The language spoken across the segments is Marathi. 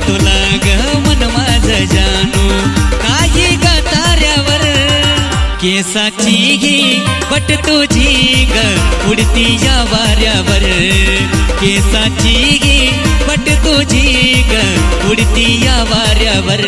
तुला ग मन माझं जानू काही ग ताऱ्यावर केसाची ही पट तुझी ग उडती या वाऱ्यावर केसाची ही पट तुझी ग उडती या वाऱ्यावर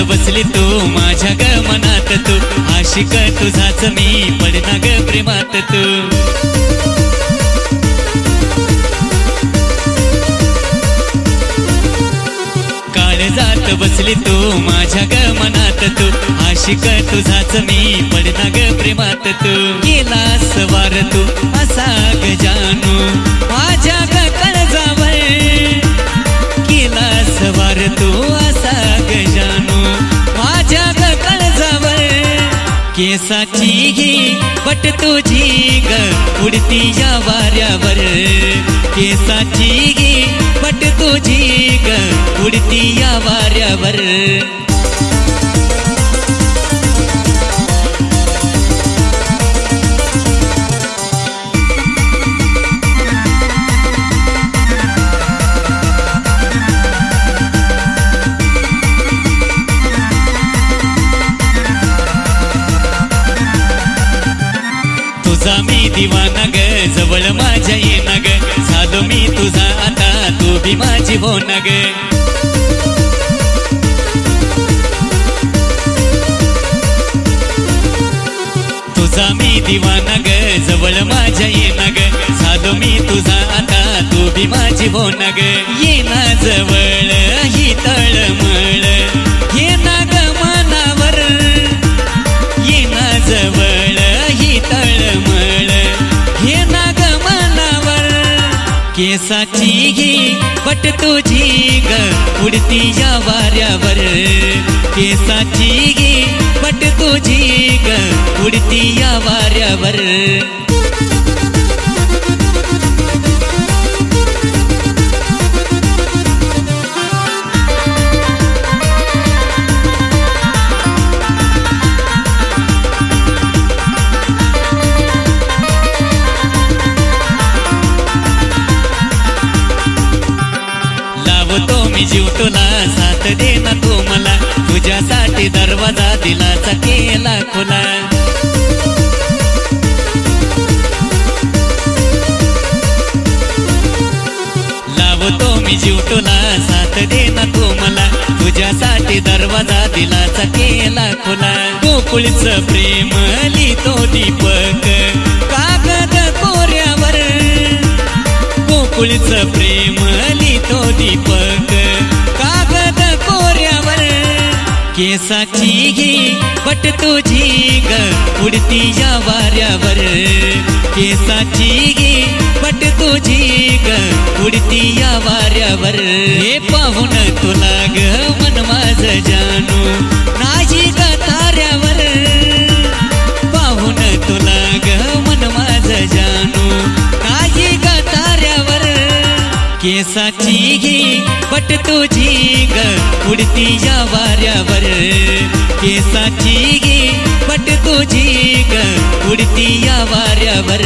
बसली तू माझ्या ग मनात तू आशिक तुझाच मी पडना ग प्रेमात तू काळजात बसली तू माझ्या ग मनात तू आशिक तुझाच मी पडना ग प्रेमात तू गेला सवार तू असा ग जानू माझ्या ग काळजावर गेला सवार तू असा ग जानू माझ्या ग काळजावर केसाची ही पट तुझी ग उडती या वाऱ्यावर केसाची ही पट तुझी ग उडती या वाऱ्यावर तुझा मी दिवाना ग जवळ माझ्या येना ग झालो मी तुझा आता तू भी माझी हो ना ग तुझा मी दिवाना ग जवळ माझ्या येना ग झालो मी तुझा आता तू भी माझी हो ना ग येना जवळ ही तळमळ येना ग मनावर येना जवळ ही तळमळ येना ग मनावर केसाची ही पट तुझी ग उडती या वाऱ्यावर केसाची ही पट तुझी ग उडती या वाऱ्यावर जीव तुला साथ देना तू मला तुझ्यासाठी दरवाजा दिलाचा केला खुला लावतो मी जीव तुला साथ देना तू मला तुझ्यासाठी दरवाजा दिलाचा केला खुला गोकुळचं प्रेम लिहितो दीपक कागद कोऱ्यावर गोकुळचं प्रेम लिहितो दीपक कागद कोऱ्यावर केसाची ही पट तुझी ग उडती या वाऱ्यावर केसाची ही पट तुझी ग उडती या वाऱ्यावर हे पाहून तुला ग मन माझं जानू नाही ग ताऱ्यावर पाहून तुला ग मन माझं जानू नाही ग ताऱ्यावर केसाची ही पट तुझी ग उडती या वाऱ्यावर केसाची ही पट तुझी ग उडती या वाऱ्यावर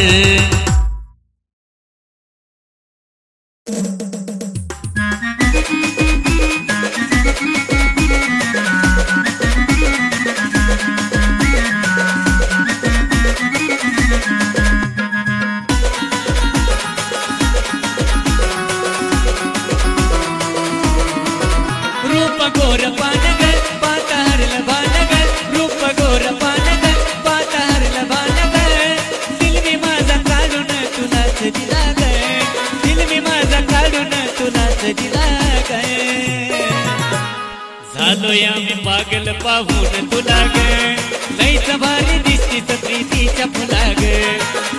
झालोया मी पागल पाहून तुला ग लईच भारी दिसतीस प्रीतीच्या फुला ग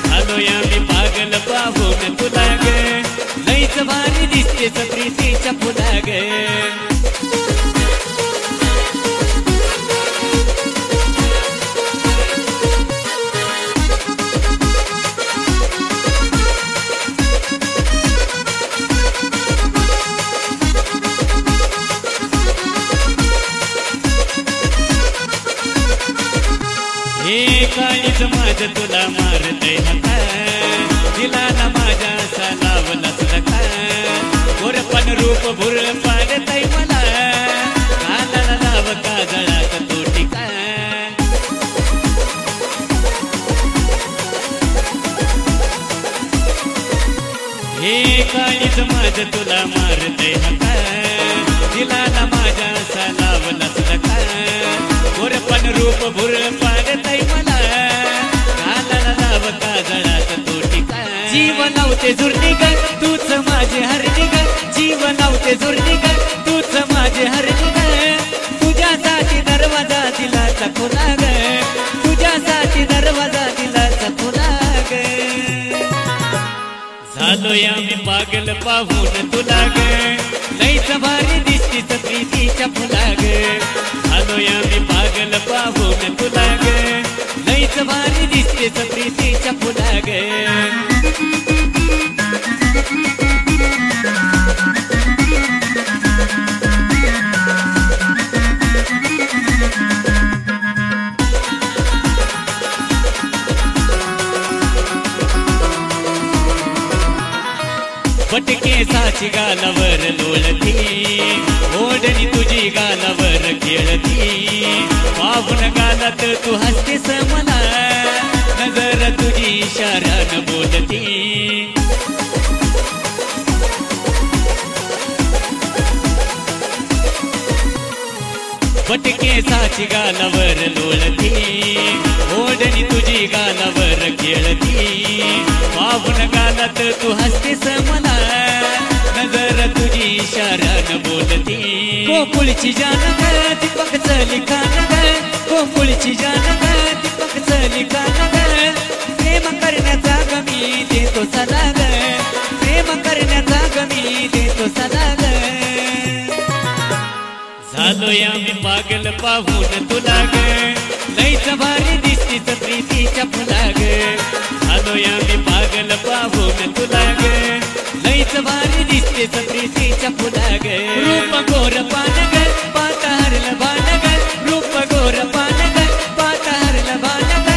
झालोया मी पागल पाहून तुला ग लईच भारी दिसतीस प्रीतीच्या फुला ग हे काळीज माझ तुला मारते हका दिला ना माझ्या असा लावलास नका गोरपण रूप भुर पाडतय मला कानाला लाव काजळात तो टिका जीव लावते झुरणी ग तूच माझे हरणी ग जीव लावते झुरणी ग तूच माझे हरणी ग तुझ्यासाठी दरवाजा दिलाचा खुला ग तुझ्यासाठी दरवाजा दिलाचा खुला ग झालोय आम्ही पागल पाहून तुला ग लईच भारी दिसतीस प्रीतीच्या फुला ग झालोय आम्ही पागल पाहून तुला ग लईच भारी दिसतीस प्रीतीच्या फुला ग पटके साची गालावर लोळती ओढणी तुझी गालावर खेळती पाहून गालात तू हसतेस मला नजर तुझी इशारान बोलती पटके साची गालावर लोळती ओढणी तुझी गालावर खेळती पाहून गालात तू हसतेस मला नजर तुझी इशारान बोलती गोकुळची जान ग दीपक चली कान ग गोकुळची जान ग दीपक चली कान ग प्रेम करण्याचा गमी देतो सदा ग प्रेम करण्याचा गमी देतो सदा ग झालोय आम्ही पागल पाहून तुला ग लईच भारी दिसतीस प्रीतीच्या फुला ग झालोय आम्ही पागल पाहून तुला ग लईच भारी दिसतीस प्रीतीच्या फुला ग रूप गोर पान ग पाता हरल बाण ग रूप गोर पान ग पाता हरल बाण ग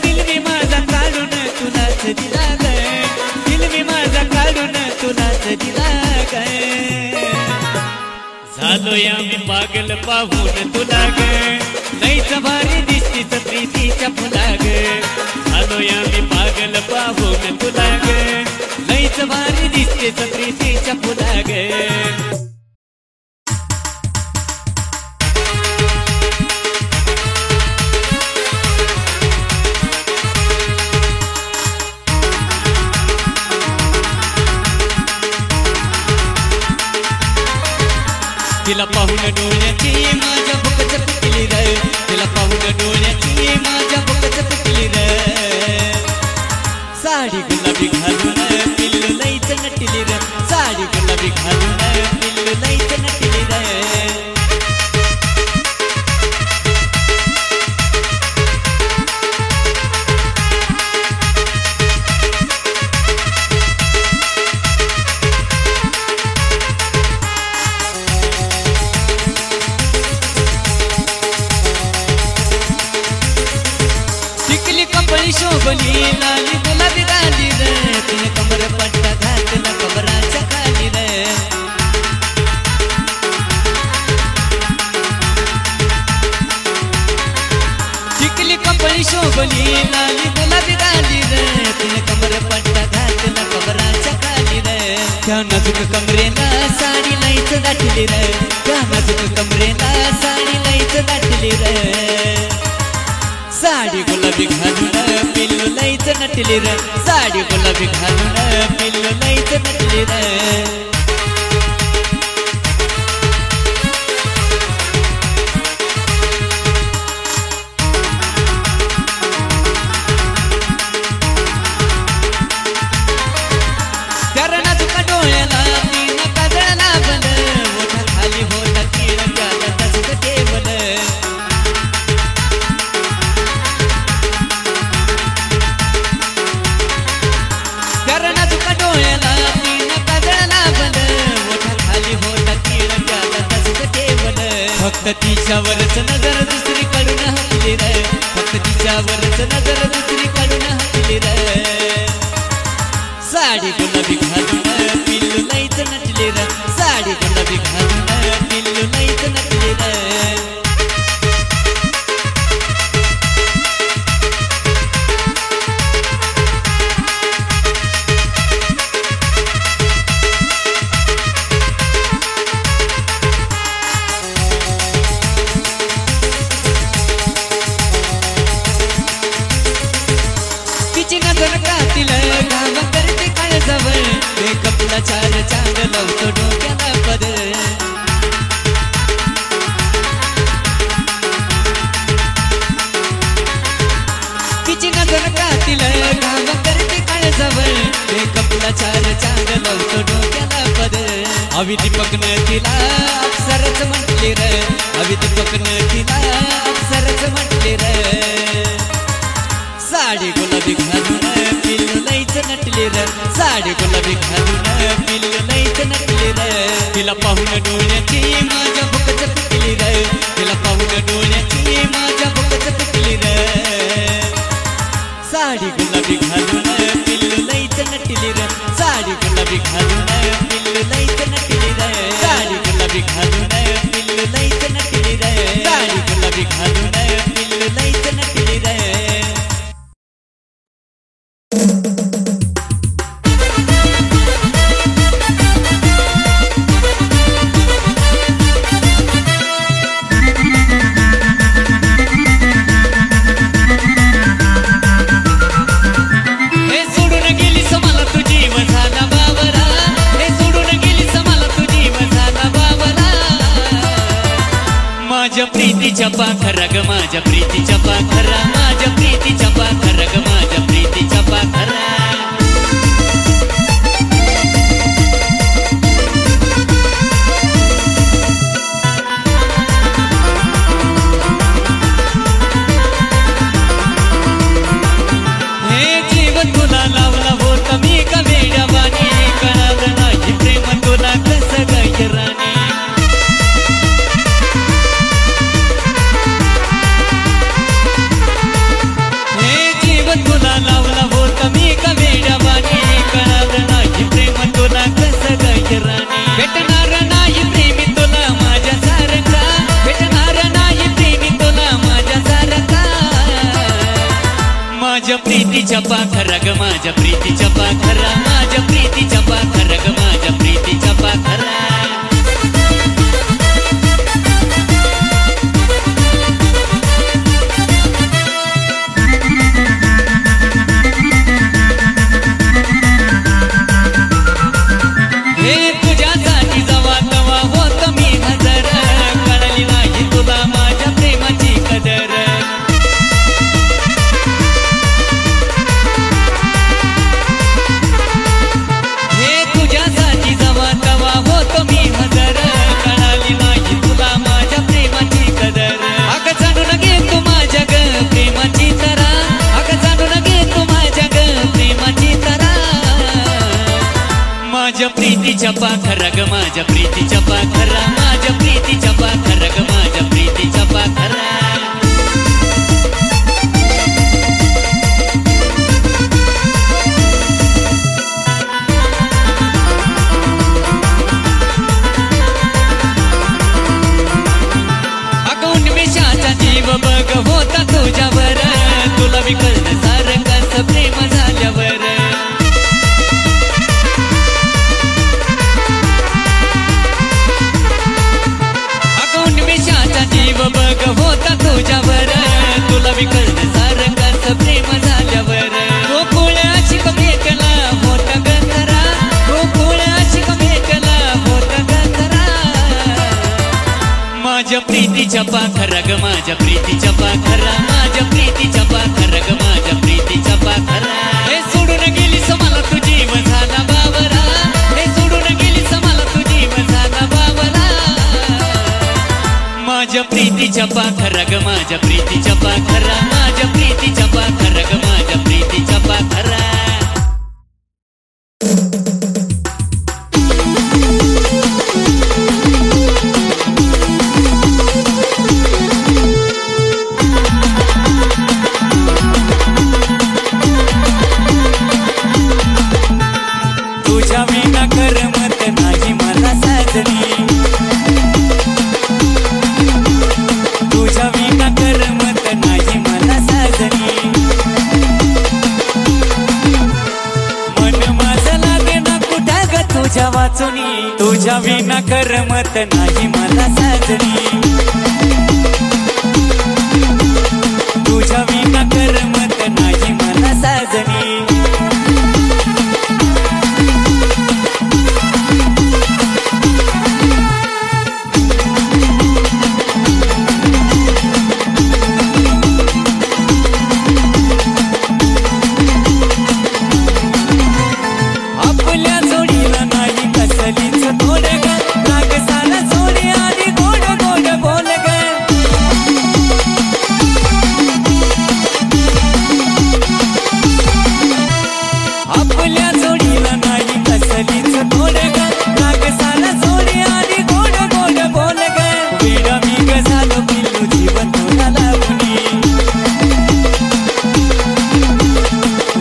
दिल मी माझा काढून तुलाच दिला ग दिल मी माझा काढून तुलाच दिला ग झालोय आम्ही पागल पाहून तुला ग लईच भारी दिसतीस प्रीतीच्या फुला ग झालोय आम्ही पागल पाहून तुला ग लईच भारी दिसतीस प्रीतीच्या फुला ग तिला पाहून डोळ्याची माझ्या बुकच पिकली रे तिला पाहून डोळ्याची माझ्या बुकच पिकली रे साडी गुलाबी घालून पिल्लू लईच नटली रे साडी गुलाबी घालून पिल्लू लईच नटली रे शोभली लाली गुलाबी गाली रे तिने कमर पट्टा घातला कमराच्या खाली रे चिकली कपळी शोभली लाली गुलाबी गाली रे तिने कमर पट्टा घातला कमराच्या खाली रे त्या नाजूक कमरेला साडी लईच दाटली रे त्या नाजूक कमरेला साडी लईच दाटली रे साडी गुलाबी घालून पिल्लू लईच नटली रे साडी गुलाबी घालून पिल्लू लईच नटली रे फक्त तिच्यावरच नजर दुसरीकडून हटली रे फक्त तिच्यावरच नजर दुसरीकडून हटली रे साडी गुलाबी घालून पिल्लू लईच नटली रे साडी गुलाबी घालून पिल्लू लईच नटली रे नकातील घाम करते काळजावर मेकअपला चार चांद लावतो डोक्याला पदर तिची नजर कातील घाम करते काळजावर मेकअपला चार चांद लावतो डोक्याला पदर अवी दीपकनं तिला अप्सरच म्हटले र अवी दीपकनं तिला अप्सरच म्हटले र साडी गुलाबी घालून पिल्लू लईच नटले र साडी गुलाबी घालून पिल्लू लईच नटले र तिला पाहून डोळ्याची माझ्या बुकच पिकली र तिला पाहून डोळ्याची माझ्या बुकच पिकली र साडी गुलाबी घालून पिल्लू लईच नटले र साडी गुलाबी घालून पिल्लू लईच नटले र साडी गुलाबी घालून पिल्लू लईच नटले र साडी गुलाबी घालून पिल्लू लईच नटले र माझ्या प्रीतीच्या पाखरा ग माझ्या प्रीतीच्या पाखरा माझ्या प्रीतीच्या पाखरा ग माझ्या प्रीतीच्या पाखरा हे जीवन तुला लावला होता मी का वेड्यावानी कळालं नाही प्रेम तुला कसं गाय राणी तुला लावला होता मी का वेड्यावानी कळालं नाही प्रेम तुला कसं गाय राणी भेटणार नाही प्रेमी तुला माझ्या सारखा भेटणार नाही प्रेमी तुला माझ्या सारखा माझ्या प्रीतीच्या पाखरा ग माझ्या प्रीतीच्या पाखरा माझ्या प्रीतीच्या पाखरा ग माझ्या प्रीतीच्या पाखरा तुझ्यासाठी जवा तवा होत मी हजर कळली नाही तुला माझ्या प्रेमाची कदर हे तुझ्यासाठी जवा तवा होत मी हजर कळली नाही तुला माझ्या प्रेमाची कदर अगं जाणून घे तू माझ्या ग प्रेमाची तरा अगं जाणून घे तू माझ्या ग प्रेमाची तरा माझ्या प्रीतीच्या पाखरा ग माझ्या प्रीतीच्या पाखरा माझ्या प्रीतीच्या पाखरा ग माझ्या प्रीतीच्या पाखरा अगं उन्मेषाचा जीव बघ होता तुझ्यावर तुला मी कळलं सारं कसं प्रेम झाल्यावर जीव बघ होता तुझ्यावर तुला मी कळलं सारं कसं प्रेम झाल्यावर गोकुळाशी भेटला होता गंधरा गोकुळाशी भेटला होता गंधरा माझ्या प्रीतीच्या पाखरा ग माझ्या प्रीतीच्या पाखरा माझ्या प्रीतीच्या पाखरा ग माझ्या प्रीतीच्या पाखरा हे सोडून गेलीस मला तू जीव झाला बाबरा हे सोडून गेलीस मला तू जीव झाला बाबरा माझ्या प्रीतीच्या पाखरा ग माझ्या प्रीतीच्या पाखरा माझ्या प्रीतीच्या पाखरा ग माझ्या प्रीतीच्या पाखरा तुझ्या विना करमत नाही मला साजनी तुझ्या विना करमत नाही मला साजनी मन माझं लागे ना कुठं ग तुझ्या वाचुनी तुझ्या विना करमत नाही मला साजनी तुझ्या विना करमत नाही मला साजनी आपल्या जोडीला नाही कसलीच तोड ग राग सारा सोडी आणि गोड गोड बोल ग वेडा मी ग झालो पिल्लू जीवन तोंडा लावणी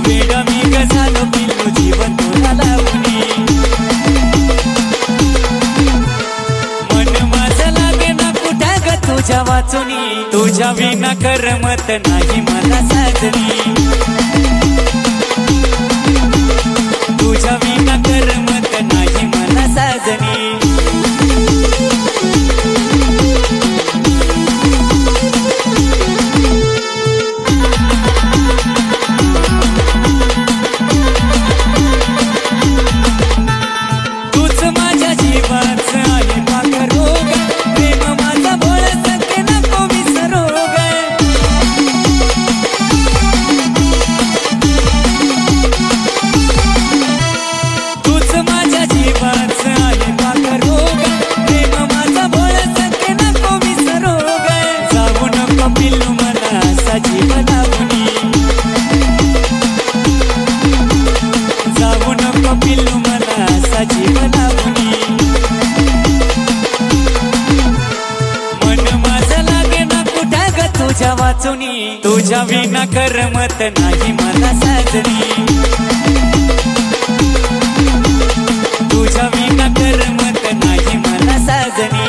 वेडा मी ग झालो पिल्लू जीवन तोंडा लावणी मन माझं लागे ना कुठा ग तुझ्या वाचुनी तुझ्या विना करमत नाही मला साजनी तुझ्या विना करमत नाही मला साजनी तूच माझ्या जीवाचं आहे पाक रोग प्रेम माझा भोळा सखे नको विसरू ग तूच माझ्या जीवाचं आहे पाक रोग प्रेम माझा भोळा सखे नको विसरू ग जाऊ नको पिल्लू मला असा जीव लावणी जाऊ नको पिल्लू मला असा जीव लावणी मन माझं लागे ना कुठा ग तुझ्या वाचुनी तुझ्या विना करमत नाही मला साजनी तुझ्या विना करमत नाही मला साजनी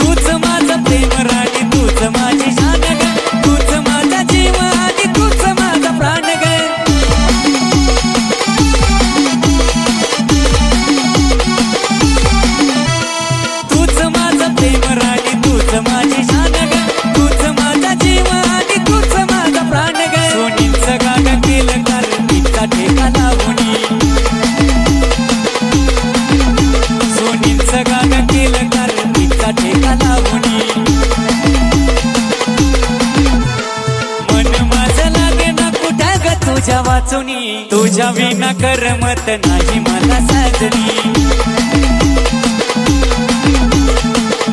तूच माझं प्रेम राणी तूच माझी जान ग तूच माझा जीव आणि तूच माझा प्राण ग तूच माझं प्रेम राणी तूच माझी जान ग तूच माझा जीव आणि तूच माझा प्राण ग सोनीचं गाणं केलं कारण तिचा ठेका लावणी सोनीचं गाणं केलं कारण तिचा ठेका लावणी मन माझं लागे ना कुठा ग तुझ्या वाचुनी तुझ्या विना करमत नाही मला साजनी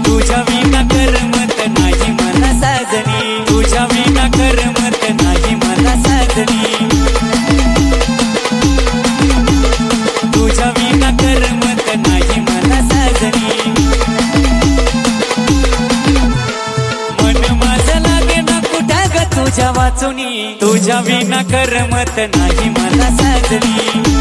तुझ्या विना करमत नाही मला साजनी तुझ्या विना करमत नाही मला साजनी तुझ्या विना करमत नाही मला साजनी मन माझं लागे ना कुठा ग तुझ्या वाचुनी तुझ्या विना करमत नाही मला साजनी